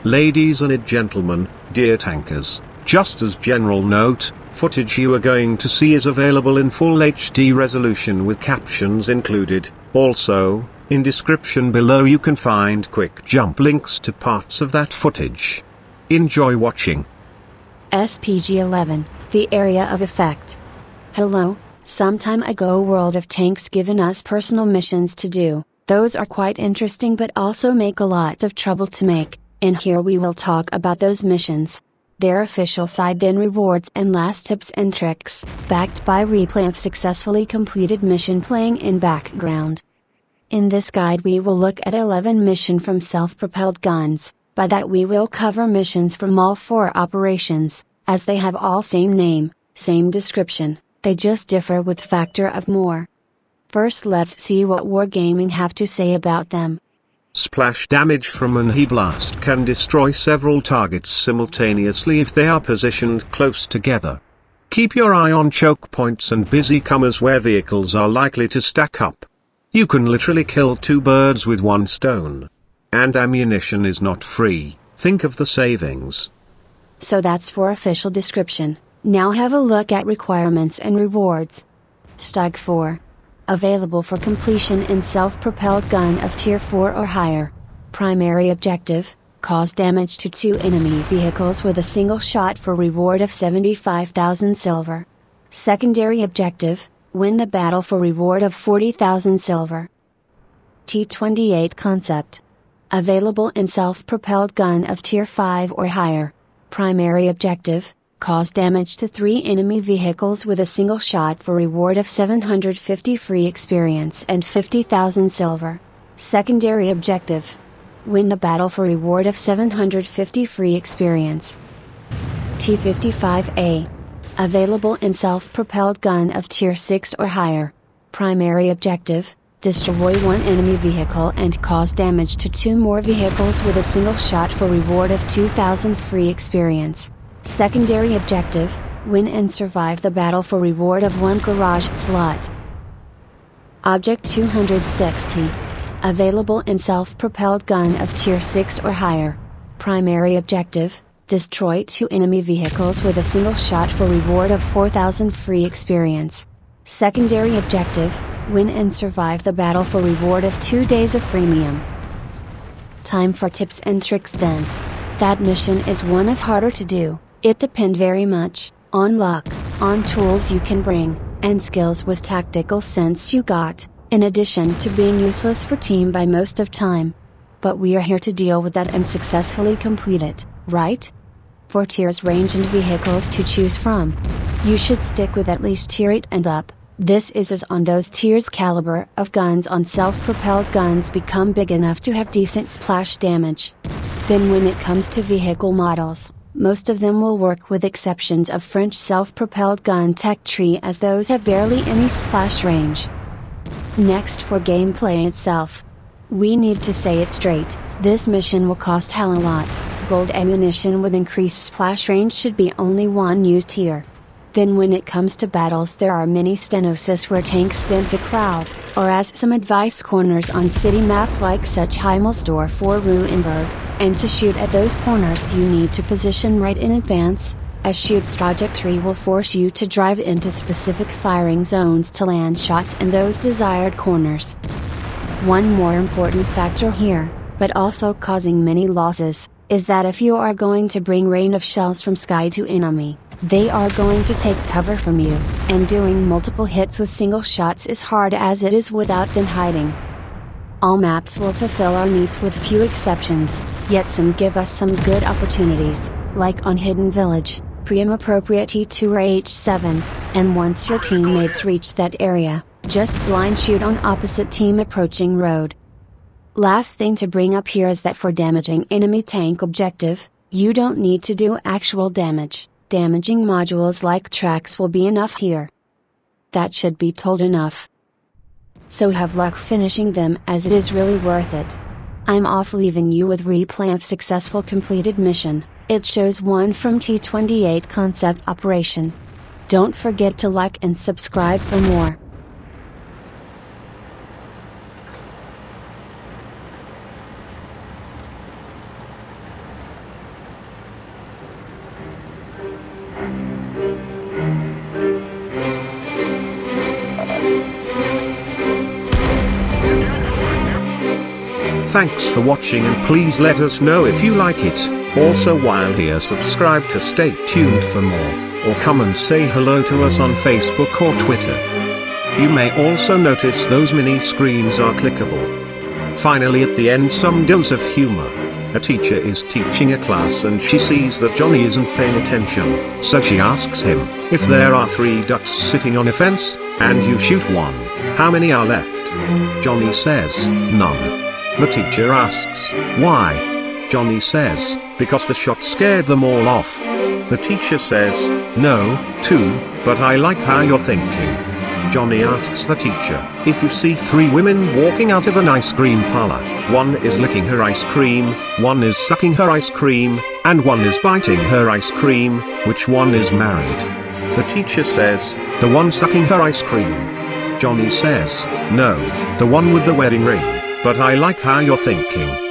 Ladies and gentlemen, dear tankers, just as general note, footage you are going to see is available in full HD resolution with captions included. Also, in description below you can find quick jump links to parts of that footage. Enjoy watching. SPG-11, the area of effect. Hello, some time ago World of Tanks given us personal missions to do. Those are quite interesting but also make a lot of trouble to make. And here we will talk about those missions. Their official side then rewards and last tips and tricks, backed by replay of successfully completed mission playing in background. In this guide we will look at 11 mission from self-propelled guns, by that we will cover missions from all 4 operations, as they have all same name, same description, they just differ with factor of more. First let's see what Wargaming have to say about them. Splash damage from an HE blast can destroy several targets simultaneously if they are positioned close together. Keep your eye on choke points and busy comers where vehicles are likely to stack up. You can literally kill 2 birds with 1 stone. And ammunition is not free, think of the savings. So that's for official description. Now have a look at requirements and rewards. Stag 4. Available for completion in self-propelled gun of tier 4 or higher. Primary objective, cause damage to 2 enemy vehicles with a single shot for reward of 75,000 silver. Secondary objective, win the battle for reward of 40,000 silver. T28 Concept. Available in self-propelled gun of tier 5 or higher. Primary objective, cause damage to 3 enemy vehicles with a single shot for reward of 750 free experience and 50,000 silver. Secondary objective, win the battle for reward of 750 free experience. T-55A. Available in self-propelled gun of tier 6 or higher. Primary objective, destroy 1 enemy vehicle and cause damage to 2 more vehicles with a single shot for reward of 2,000 free experience. Secondary objective, win and survive the battle for reward of 1 garage slot. Object 260. Available in self-propelled gun of tier 6 or higher. Primary objective, destroy 2 enemy vehicles with a single shot for reward of 4,000 free experience. Secondary objective, win and survive the battle for reward of 2 days of premium. Time for tips and tricks then. That mission is one of harder to do. It depends very much on luck, on tools you can bring, and skills with tactical sense you got, in addition to being useless for team by most of time. But we are here to deal with that and successfully complete it, right? 4 tiers range and vehicles to choose from. You should stick with at least tier 8 and up. This is as on those tiers caliber of guns on self-propelled guns become big enough to have decent splash damage. Then when it comes to vehicle models, most of them will work with exceptions of French self-propelled gun tech tree as those have barely any splash range. Next for gameplay itself. We need to say it straight, this mission will cost hell a lot. Gold ammunition with increased splash range should be only 1 used here. Then when it comes to battles there are many stenosis where tanks dent a crowd, or as some advice corners on city maps like such Himmelsdorf or Ruinberg, and to shoot at those corners you need to position right in advance, as shoot's trajectory will force you to drive into specific firing zones to land shots in those desired corners. One more important factor here, but also causing many losses, is that if you are going to bring rain of shells from sky to enemy, they are going to take cover from you, and doing multiple hits with single shots is hard as it is without them hiding. All maps will fulfill our needs with few exceptions, yet some give us some good opportunities, like on Hidden Village, Priam appropriate T2 or H7, and once your teammates reach that area, just blind shoot on opposite team approaching road. Last thing to bring up here is that for damaging enemy tank objective, you don't need to do actual damage, damaging modules like tracks will be enough here. That should be told enough. So have luck finishing them, as it is really worth it. I'm off, leaving you with replay of successful completed mission. It shows one from T28 Concept operation. Don't forget to like and subscribe for more. Thanks for watching, and please let us know if you like it. Also, while here, subscribe to stay tuned for more, or come and say hello to us on Facebook or Twitter. You may also notice those mini screens are clickable. Finally, at the end, some dose of humor. A teacher is teaching a class and she sees that Johnny isn't paying attention, so she asks him, if there are 3 ducks sitting on a fence, and you shoot one, how many are left? Johnny says, none. The teacher asks, why? Johnny says, because the shot scared them all off. The teacher says, no, 2, but I like how you're thinking. Johnny asks the teacher, if you see 3 women walking out of an ice cream parlor, one is licking her ice cream, one is sucking her ice cream, and one is biting her ice cream, which one is married? The teacher says, the one sucking her ice cream. Johnny says, no, the one with the wedding ring. But I like how you're thinking.